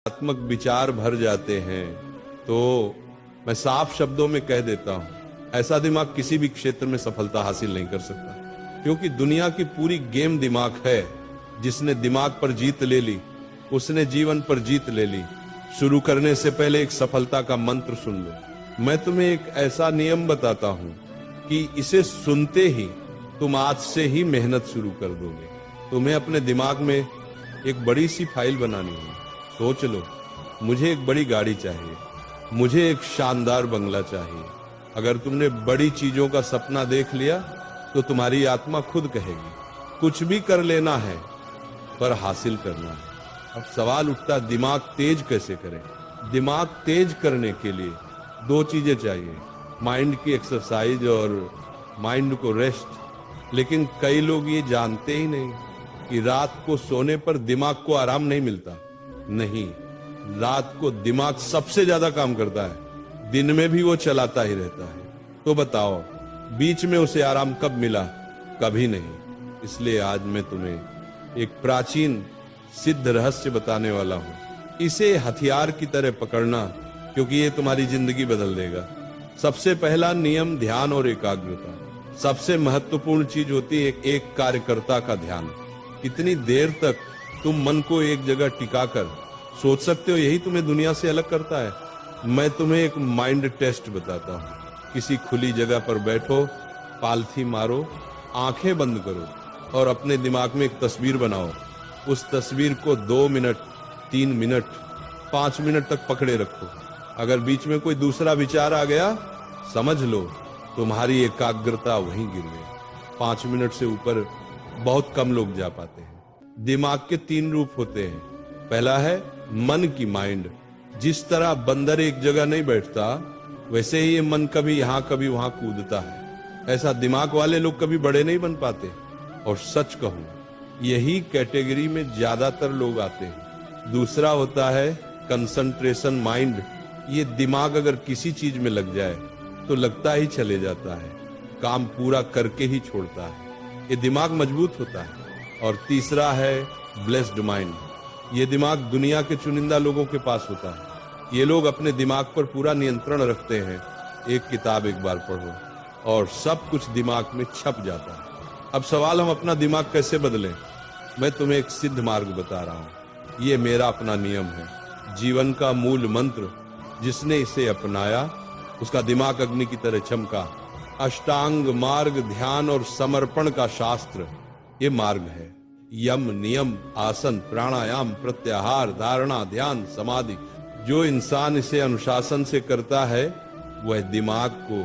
आत्मक विचार भर जाते हैं, तो मैं साफ शब्दों में कह देता हूं, ऐसा दिमाग किसी भी क्षेत्र में सफलता हासिल नहीं कर सकता। क्योंकि दुनिया की पूरी गेम दिमाग है। जिसने दिमाग पर जीत ले ली, उसने जीवन पर जीत ले ली। शुरू करने से पहले एक सफलता का मंत्र सुन लो। मैं तुम्हें एक ऐसा नियम बताता हूं कि इसे सुनते ही तुम आज से ही मेहनत शुरू कर दोगे। तुम्हें अपने दिमाग में एक बड़ी सी फाइल बनानी है। सोच लो, मुझे एक बड़ी गाड़ी चाहिए, मुझे एक शानदार बंगला चाहिए। अगर तुमने बड़ी चीजों का सपना देख लिया तो तुम्हारी आत्मा खुद कहेगी कुछ भी कर लेना है, पर हासिल करना है। अब सवाल उठता, दिमाग तेज कैसे करें? दिमाग तेज करने के लिए दो चीजें चाहिए, माइंड की एक्सरसाइज और माइंड को रेस्ट। लेकिन कई लोग ये जानते ही नहीं कि रात को सोने पर दिमाग को आराम नहीं मिलता। नहीं, रात को दिमाग सबसे ज्यादा काम करता है, दिन में भी वो चलाता ही रहता है। तो बताओ, बीच में उसे आराम कब मिला? कभी नहीं। इसलिए आज मैं तुम्हें एक प्राचीन सिद्ध रहस्य बताने वाला हूं। इसे हथियार की तरह पकड़ना, क्योंकि ये तुम्हारी जिंदगी बदल देगा। सबसे पहला नियम ध्यान और एकाग्रता। सबसे महत्वपूर्ण चीज होती है एक कार्यकर्ता का ध्यान। कितनी देर तक तुम मन को एक जगह टिकाकर सोच सकते हो, यही तुम्हें दुनिया से अलग करता है। मैं तुम्हें एक माइंड टेस्ट बताता हूँ। किसी खुली जगह पर बैठो, पालथी मारो, आंखें बंद करो और अपने दिमाग में एक तस्वीर बनाओ। उस तस्वीर को 2 मिनट, 3 मिनट, 5 मिनट तक पकड़े रखो। अगर बीच में कोई दूसरा विचार आ गया, समझ लो तुम्हारी एकाग्रता वहीं गिर गई। 5 मिनट से ऊपर बहुत कम लोग जा पाते हैं। दिमाग के 3 रूप होते हैं। पहला है मन की माइंड। जिस तरह बंदर एक जगह नहीं बैठता, वैसे ही ये मन कभी यहां कभी वहां कूदता है। ऐसा दिमाग वाले लोग कभी बड़े नहीं बन पाते। और सच कहूं, यही कैटेगरी में ज्यादातर लोग आते हैं। दूसरा होता है कंसंट्रेशन माइंड। ये दिमाग अगर किसी चीज में लग जाए तो लगता ही चले जाता है, काम पूरा करके ही छोड़ता है। ये दिमाग मजबूत होता है। और तीसरा है ब्लेस्ड माइंड। ये दिमाग दुनिया के चुनिंदा लोगों के पास होता है। ये लोग अपने दिमाग पर पूरा नियंत्रण रखते हैं। एक किताब एक बार पढ़ो और सब कुछ दिमाग में छप जाता है। अब सवाल, हम अपना दिमाग कैसे बदलें? मैं तुम्हें एक सिद्ध मार्ग बता रहा हूं। ये मेरा अपना नियम है, जीवन का मूल मंत्र। जिसने इसे अपनाया उसका दिमाग अग्नि की तरह चमका। अष्टांग मार्ग, ध्यान और समर्पण का शास्त्र ये मार्ग है। यम, नियम, आसन, प्राणायाम, प्रत्याहार, धारणा, ध्यान, समाधि। जो इंसान इसे अनुशासन से करता है, वह दिमाग को,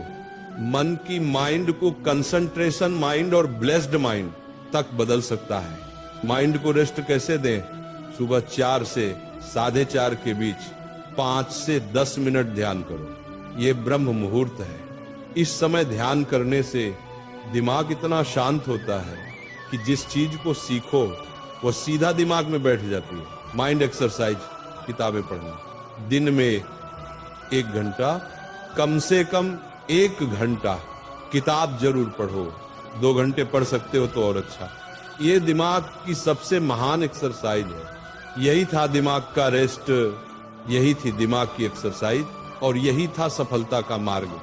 मन की माइंड को कंसंट्रेशन माइंड और ब्लेस्ड माइंड तक बदल सकता है। माइंड को रेस्ट कैसे दें? सुबह 4 से 4:30 के बीच 5 से 10 मिनट ध्यान करो। ये ब्रह्म मुहूर्त है। इस समय ध्यान करने से दिमाग इतना शांत होता है कि जिस चीज को सीखो वो सीधा दिमाग में बैठ जाती है। माइंड एक्सरसाइज, किताबें पढ़ना। दिन में 1 घंटा, कम से कम 1 घंटा किताब जरूर पढ़ो। 2 घंटे पढ़ सकते हो तो और अच्छा। ये दिमाग की सबसे महान एक्सरसाइज है। यही था दिमाग का रेस्ट, यही थी दिमाग की एक्सरसाइज और यही था सफलता का मार्ग।